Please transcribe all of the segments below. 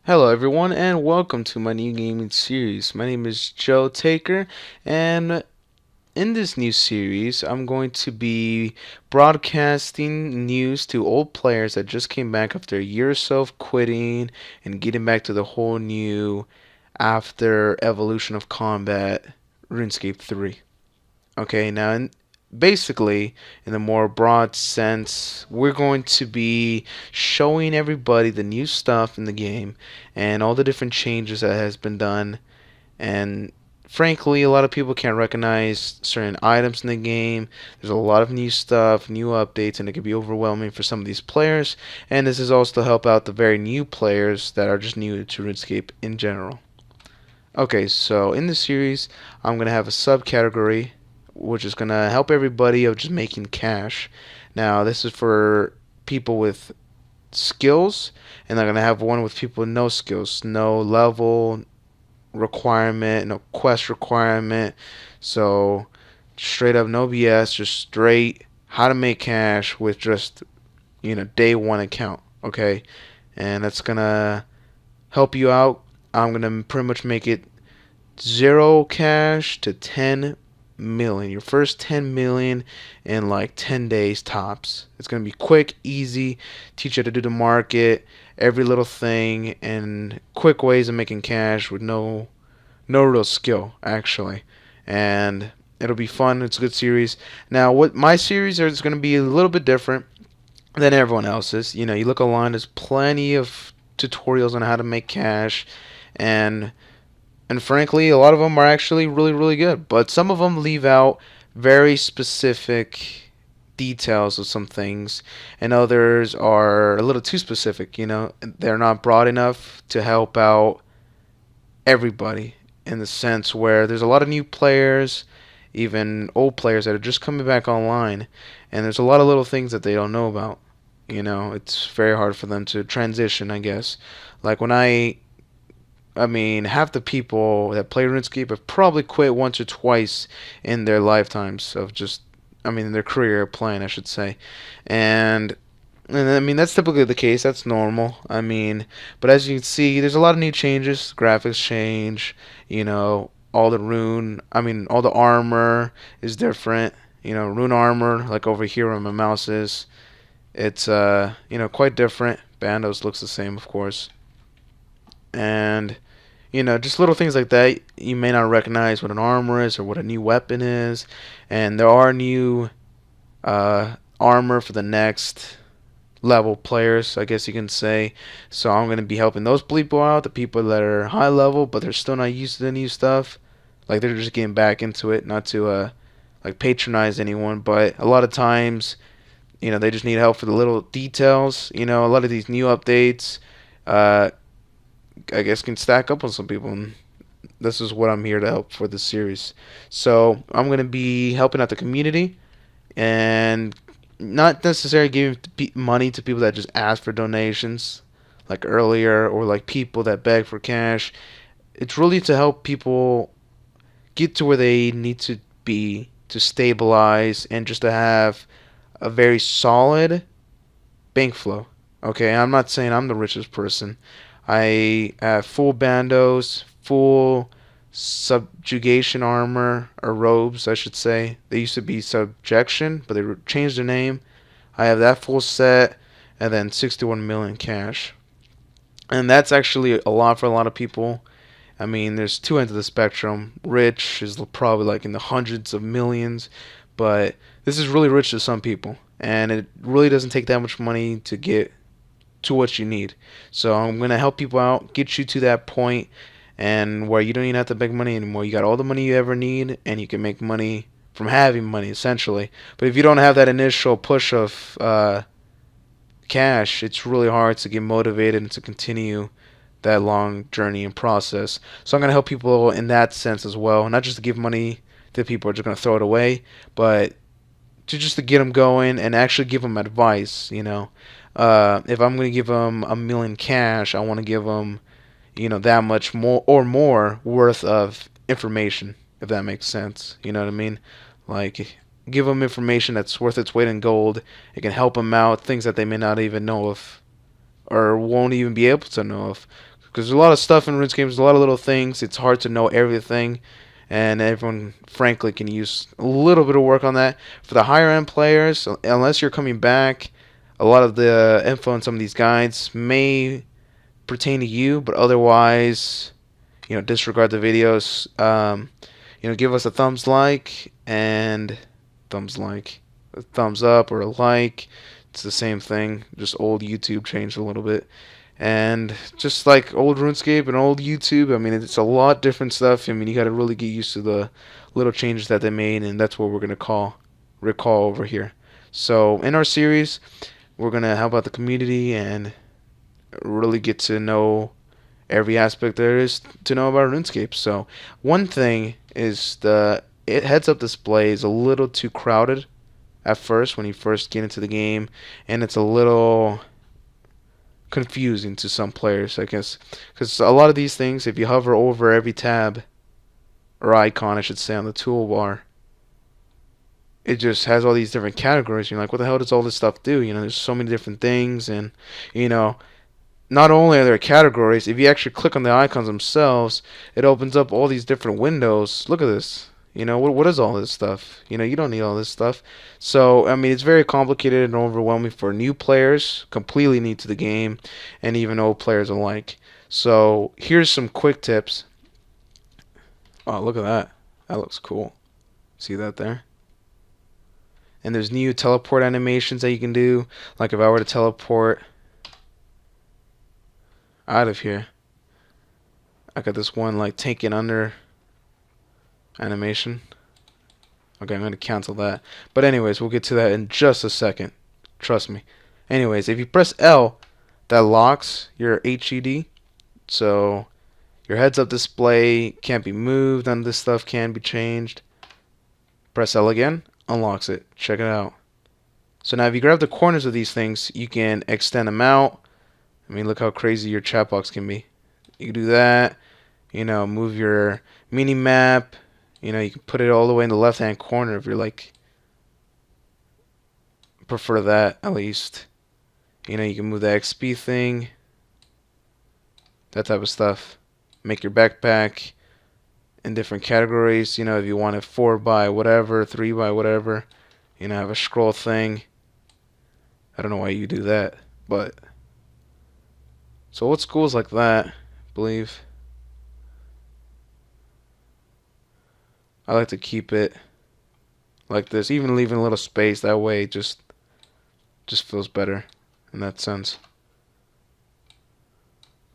Hello, everyone, and welcome to my new gaming series. My name is Joe Taker, and in this new series, I'm going to be broadcasting news to old players that just came back after a year or so of quitting and getting back to the whole new after evolution of combat RuneScape 3. Okay, now basically, in a more broad sense, we're going to be showing everybody the new stuff in the game and all the different changes that has been done. And frankly, a lot of people can't recognize certain items in the game. There's a lot of new stuff, new updates, and it can be overwhelming for some of these players. And this is also to help out the very new players that are just new to RuneScape in general. Okay, so in this series, I'm going to have a subcategory which is going to help everybody of just making cash. Now, this is for people with skills, and I'm going to have one with people with no skills, no level requirement, no quest requirement. So, straight up, no BS, just straight how to make cash with just, day one account. Okay, and that's going to help you out. I'm going to pretty much make it zero cash to 10 million. Your first 10 million in like 10 days tops. It's going to be quick, easy, teach you how to do the market, every little thing, and quick ways of making cash with no real skill actually. And it'll be fun. It's a good series. Now, what my series is going to be a little bit different than everyone else's. You look online, there's plenty of tutorials on how to make cash, and frankly, a lot of them are actually really, really good. But some of them leave out very specific details of some things, and others are a little too specific. They're not broad enough to help out everybody in the sense where there's a lot of new players, even old players that are just coming back online, and there's a lot of little things that they don't know about. It's very hard for them to transition, I guess. Like when I mean, half the people that play RuneScape have probably quit once or twice in their lifetimes of in their career playing, I should say. And, and I mean, that's typically the case. That's normal. But as you can see, there's a lot of new changes. Graphics change, all the armor is different. Rune armor, like over here where my mouse is, it's, quite different. Bandos looks the same, of course. And just little things like that you may not recognize what an armor is or what a new weapon is. And there are new armor for the next level players, I guess you can say. So I'm going to be helping those people out, the people that are high level but they're still not used to the new stuff. Like they're just getting back into it, not to like patronize anyone, but a lot of times, they just need help for the little details. A lot of these new updates uh, I guess can stack up on some people, and this is what I'm here to help for this series. So I'm gonna be helping out the community and not necessarily giving money to people that just ask for donations, like earlier, or like people that beg for cash. It's really to help people get to where they need to be to stabilize and just to have a very solid bank flow. Okay, I'm not saying I'm the richest person. I have full bandos, full subjugation armor, or robes, I should say. They used to be subjection, but they changed their name. I have that full set, and then 61 million cash. And that's actually a lot for a lot of people. There's two ends of the spectrum. Rich is probably like in the hundreds of millions, but this is really rich to some people. And it really doesn't take that much money to get to what you need. So I'm going to help people out, get you to that point, and where you don't even have to beg money anymore. You got all the money you ever need, and you can make money from having money, essentially. But if you don't have that initial push of cash, it's really hard to get motivated and to continue that long journey and process. So I'm going to help people in that sense as well, not just to give money to people who are just going to throw it away, but to get them going and actually give them advice. If I'm going to give them a million cash, I want to give them, that much more or more worth of information, if that makes sense. You know what I mean? Like, give them information that's worth its weight in gold. It can help them out, things that they may not even know of or won't even be able to know of. Because there's a lot of stuff in RuneScape. There's a lot of little things. It's hard to know everything, and everyone, frankly, can use a little bit of work on that. For the higher end players, unless you're coming back, a lot of the info in some of these guides may pertain to you, but otherwise, disregard the videos. Give us a thumbs like, a thumbs up or a like. It's the same thing. Just old YouTube changed a little bit. And just like old RuneScape and old YouTube, I mean, it's a lot different stuff. I mean, you got to really get used to the little changes that they made, and that's what we're going to recall over here. So in our series, we're going to help out the community and really get to know every aspect there is to know about RuneScape. So one thing is the heads-up display is a little too crowded at first when you first get into the game, and it's a little confusing to some players, I guess, because a lot of these things, if you hover over every tab or icon, I should say, on the toolbar, it just has all these different categories. You're like, what the hell does all this stuff do? There's so many different things, and not only are there categories, if you actually click on the icons themselves, it opens up all these different windows. Look at this. What is all this stuff? You don't need all this stuff. So, I mean, it's very complicated and overwhelming for new players, completely new to the game, and even old players alike. So, here's some quick tips. Oh, look at that. That looks cool. See that there? And there's new teleport animations that you can do. Like if I were to teleport out of here, I got this one like taking under animation. Okay, I'm going to cancel that. But anyways, we'll get to that in just a second. Trust me. Anyways, if you press L, that locks your HUD. So your heads-up display can't be moved. None of this stuff can be changed. Press L again, unlocks it. Check it out. So now if you grab the corners of these things, you can extend them out. I mean, look how crazy your chat box can be. You can do that. Move your mini map. You can put it all the way in the left-hand corner if you're like, prefer that at least. You can move the XP thing, that type of stuff. Make your backpack in different categories. If you want it 4 by whatever, 3 by whatever. Have a scroll thing. I don't know why you do that, but so old school's like that, I believe. I like to keep it like this, even leaving a little space. That way, it just feels better in that sense.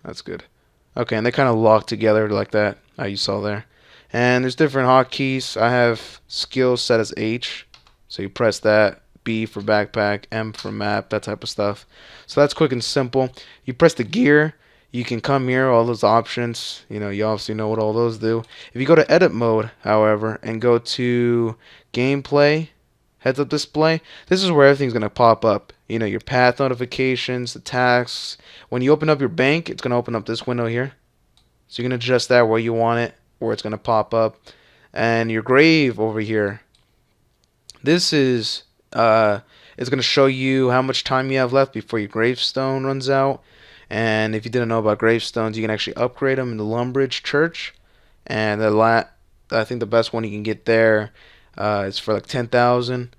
That's good. Okay, and they kind of lock together like that, how you saw there. And there's different hotkeys. I have skills set as H, so you press that. B for backpack, M for map, that type of stuff. So that's quick and simple. You press the gear. You can come here, all those options, you obviously know what all those do. If you go to edit mode, however, and go to gameplay, heads up display, this is where everything's going to pop up. Your path notifications, the tasks. When you open up your bank, it's going to open up this window here. So you can adjust that where you want it, where it's going to pop up. And your grave over here, this is, it's going to show you how much time you have left before your gravestone runs out. And if you didn't know about gravestones, you can actually upgrade them in the Lumbridge Church. And I think the best one you can get there is for like 10,000.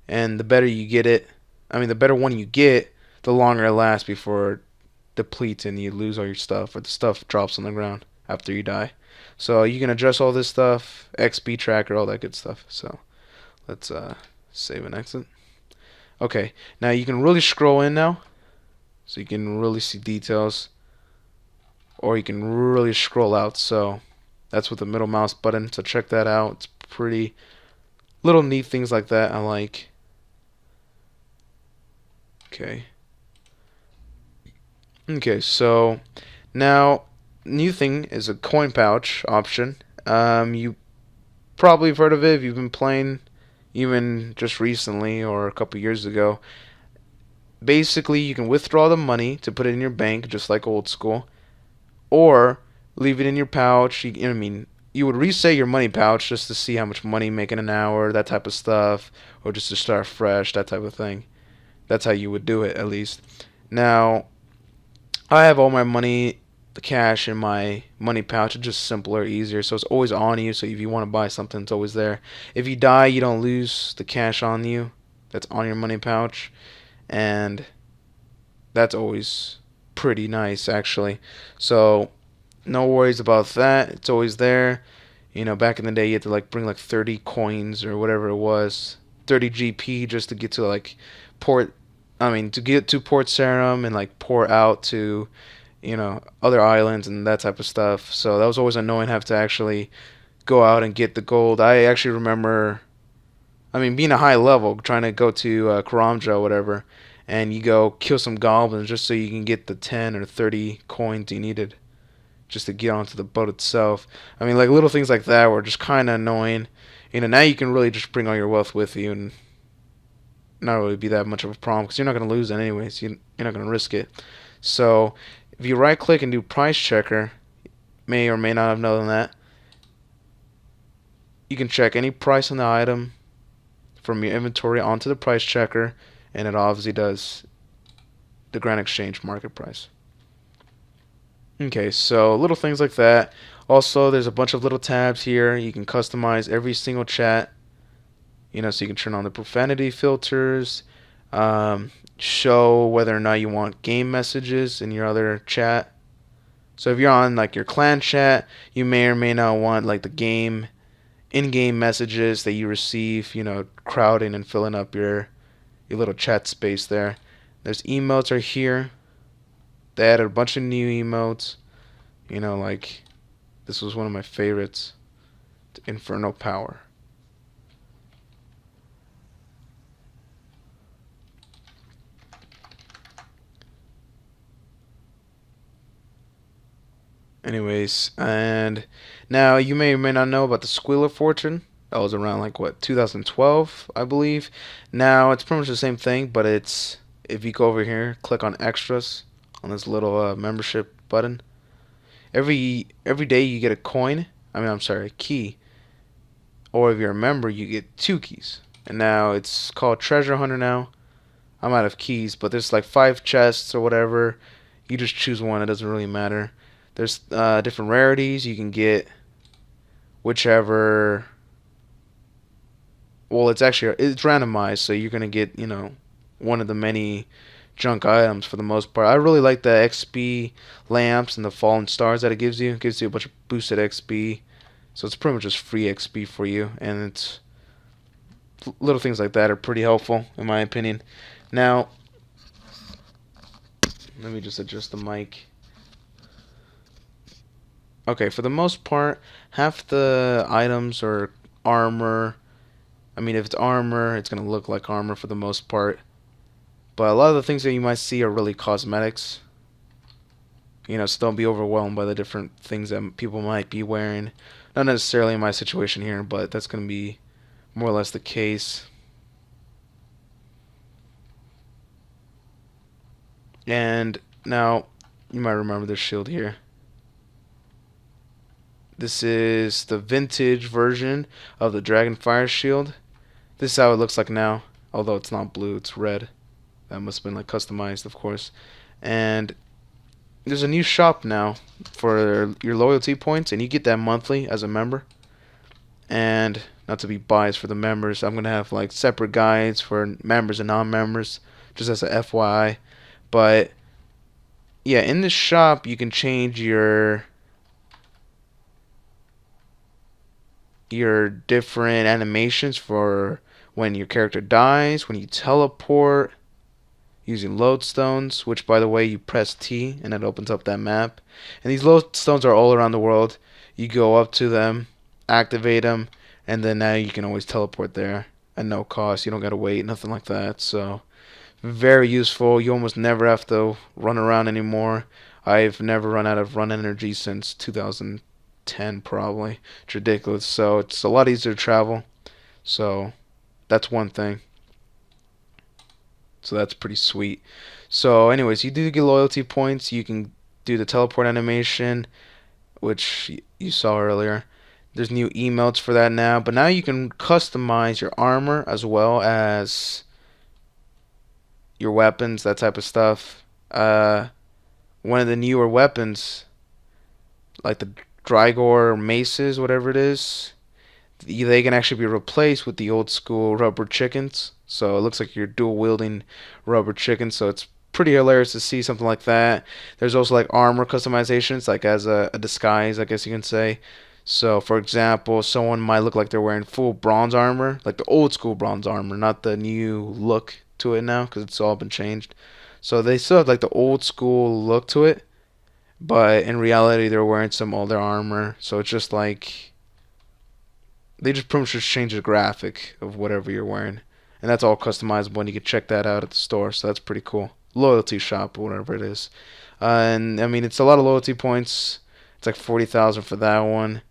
And the better you get it, the better one you get, the longer it lasts before it depletes and you lose all your stuff, or the stuff drops on the ground after you die. So you can adjust all this stuff, XP tracker, all that good stuff. So let's save and exit. Okay, now you can really scroll in now. So you can really see details, or you can really scroll out. So that's with the middle mouse button. So check that out. It's pretty little neat things like that I like. Okay. So now new thing is a coin pouch option. You probably have heard of it if you've been playing even just recently or a couple years ago. Basically, you can withdraw the money to put it in your bank, just like old school, or leave it in your pouch. You would reset your money pouch just to see how much money you make in an hour, that type of stuff, or just to start fresh, that type of thing. That's how you would do it, at least. Now, I have all my money the cash in my money pouch. It's just simpler, easier. So it's always on you. So if you want to buy something, it's always there. If you die, you don't lose the cash on you. That's on your money pouch, and that's always pretty nice actually. So no worries about that. It's always there. Back in the day, you had to like bring like 30 coins or whatever it was, 30 GP just to get to like port. I mean, to get to Port Sarim and like port out to other islands and that type of stuff. So that was always annoying, have to actually go out and get the gold. I actually remember, I mean, being a high level, trying to go to Karamja or whatever, and you go kill some goblins just so you can get the 10 or 30 coins you needed just to get onto the boat itself. I mean, like little things like that were just kind of annoying. Now you can really just bring all your wealth with you and not really be that much of a problem because you're not going to lose it anyways. You're not going to risk it. So if you right click and do price checker, may or may not have known that, you can check any price on the item from your inventory onto the price checker, and it obviously does the Grand Exchange market price. Okay, so little things like that. Also, there's a bunch of little tabs here. You can customize every single chat. So you can turn on the profanity filters, show whether or not you want game messages in your other chat. So if you're on like your clan chat, you may or may not want like the game in-game messages that you receive, crowding and filling up your little chat space there. There's emotes are here. They added a bunch of new emotes. Like this was one of my favorites, Inferno Power. Anyways, and now you may or may not know about the Squealer Fortune. That was around like what, 2012, I believe. Now it's pretty much the same thing, but it's, if you go over here, click on extras on this little membership button. Every day you get a coin. I'm sorry, a key. Or if you're a member, you get 2 keys. And now it's called Treasure Hunter now. I'm out of keys, but there's like 5 chests or whatever. You just choose one. It doesn't really matter. There's different rarities. You can get whichever. Well, it's randomized, so you're gonna get one of the many junk items for the most part. I really like the XP lamps and the fallen stars that it gives you. It gives you a bunch of boosted XP, so it's pretty much just free XP for you, and it's little things like that are pretty helpful in my opinion. Now, let me just adjust the mic. Okay, for the most part, half the items are armor. I mean, if it's armor, it's going to look like armor for the most part. But a lot of the things that you might see are really cosmetics. So don't be overwhelmed by the different things that people might be wearing. Not necessarily in my situation here, but that's going to be more or less the case. And now, you might remember this shield here. This is the vintage version of the Dragonfire shield. This is how it looks like now, although it's not blue, it's red. That must have been like customized, of course. And there's a new shop now for your loyalty points, and you get that monthly as a member. And not to be biased for the members, I'm gonna have like separate guides for members and non-members, just as a FYI. But yeah, in this shop you can change your different animations for when your character dies, when you teleport, using lodestones, which by the way you press T and it opens up that map. And these lodestones are all around the world. You go up to them, activate them, and then now you can always teleport there at no cost. You don't gotta wait, nothing like that. So very useful. You almost never have to run around anymore. I've never run out of run energy since 2010 probably. It's ridiculous. So it's a lot easier to travel. So that's one thing. So that's pretty sweet. So anyways, you do get loyalty points. You can do the teleport animation, which you saw earlier. There's new emotes for that now. But now you can customize your armor as well as your weapons, that type of stuff. One of the newer weapons like the Drygor maces, whatever it is, they can actually be replaced with the old school rubber chickens. So it looks like you're dual wielding rubber chickens. So it's pretty hilarious to see something like that. There's also like armor customizations, like as a disguise, I guess you can say. So, for example, someone might look like they're wearing full bronze armor, like the old school bronze armor, not the new look to it now, because it's all been changed. So they still have like the old school look to it, but in reality, they're wearing some older armor. So it's just like they just pretty much just change the graphic of whatever you're wearing, and that's all customizable, and you can check that out at the store. So that's pretty cool. Loyalty shop, or whatever it is, and I mean it's a lot of loyalty points. It's like 40,000 for that one.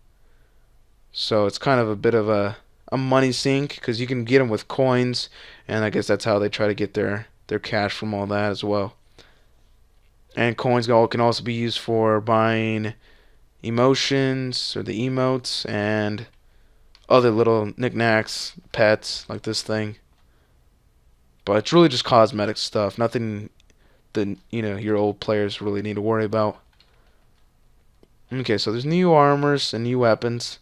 So it's kind of a bit of a money sink because you can get them with coins, and I guess that's how they try to get their cash from all that as well. And coins can also be used for buying emotions or the emotes and other little knickknacks, pets like this thing. But it's really just cosmetic stuff. Nothing that your old players really need to worry about. Okay, so there's new armors and new weapons.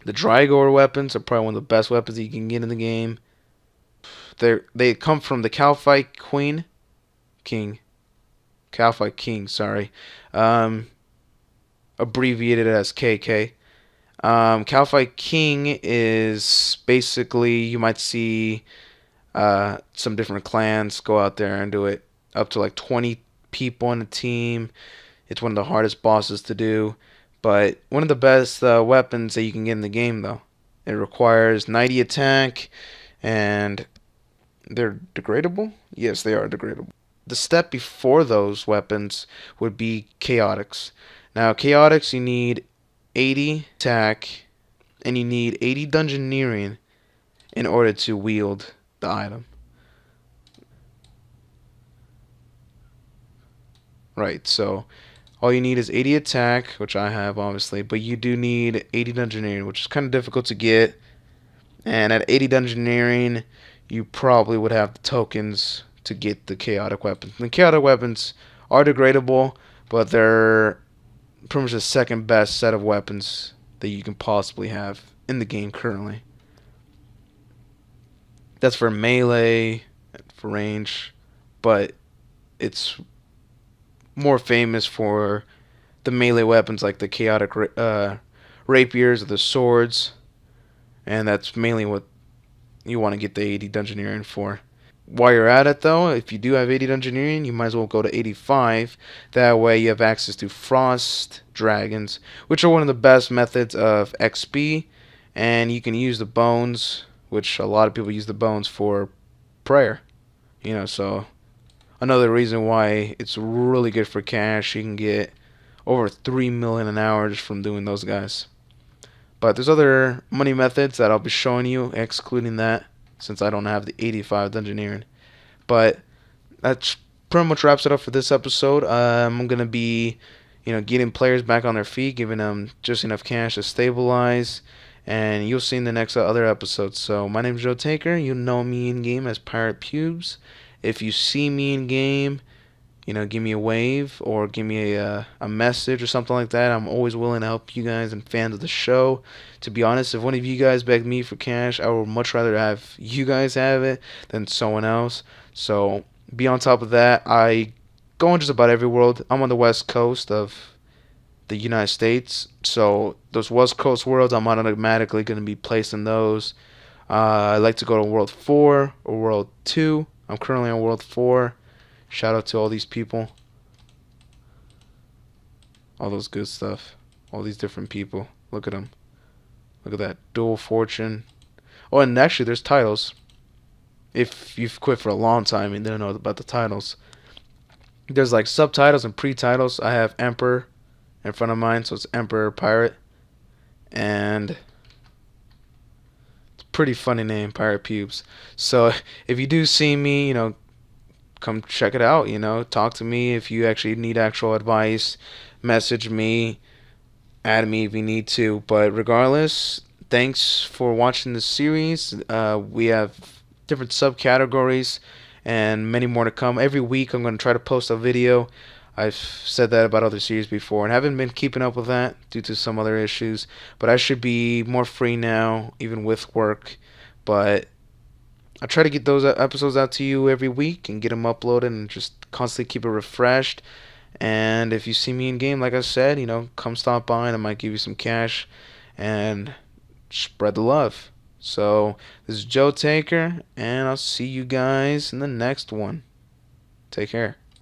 The Drygor weapons are probably one of the best weapons that you can get in the game. They come from the Calphite Calphite King, sorry. Um, Abbreviated as KK. Calphite King is basically, you might see some different clans go out there and do it. Up to like 20 people on a team. It's one of the hardest bosses to do, but one of the best weapons that you can get in the game, though. It requires 90 attack, and they're degradable? Yes, they are degradable. The step before those weapons would be chaotics. Now, chaotics, you need 80 attack, and you need 80 dungeoneering in order to wield the item. Right, so all you need is 80 attack, which I have obviously, but you do need 80 dungeoneering, which is kind of difficult to get. And at 80 dungeoneering, you probably would have the tokens to get the chaotic weapons. The chaotic weapons are degradable, but they're pretty much the second best set of weapons that you can possibly have in the game currently. That's for melee, for range, but it's more famous for the melee weapons like the chaotic rapiers or the swords, and that's mainly what you want to get the 80 dungeoneering for. While you're at it, though, if you do have 80 dungeoneering, you might as well go to 85. That way you have access to frost dragons, which are one of the best methods of XP, and you can use the bones, which a lot of people use the bones for prayer. So another reason why it's really good for cash. You can get over 3 million an hour just from doing those guys. But there's other money methods that I'll be showing you, excluding that, since I don't have the 85 dungeoneering. But that pretty much wraps it up for this episode. I'm going to be, getting players back on their feet, giving them just enough cash to stabilize, and you'll see in the next other episodes. So my name is Joe Taker. You know me in game as Pirate Pubes. If you see me in game, give me a wave or give me a message or something like that. I'm always willing to help you guys and fans of the show. To be honest, if one of you guys begged me for cash, I would much rather have you guys have it than someone else. So be on top of that. I go in just about every world. I'm on the west coast of the United States, so those west coast worlds, I'm automatically going to be placed in those. I like to go to World 4 or World 2. I'm currently on World 4. Shout out to all these people. All those good stuff. All these different people. Look at them. Look at that. Dual Fortune. Oh, and actually there's titles. If you've quit for a long time and didn't know about the titles. There's like subtitles and pre-titles. I have Emperor in front of mine, so it's Emperor Pirate. And it's a pretty funny name, Pirate Pubes. So if you do see me, come check it out, talk to me if you actually need actual advice, message me, add me if you need to. But regardless, thanks for watching this series. We have different subcategories and many more to come. Every week I'm going to try to post a video I've said that about other series before and haven't been keeping up with that due to some other issues. But I should be more free now, even with work. But I try to get those episodes out to you every week and get them uploaded and just constantly keep it refreshed. And if you see me in game, like I said, come stop by and I might give you some cash and spread the love. So, this is Joe Taker, and I'll see you guys in the next one. Take care.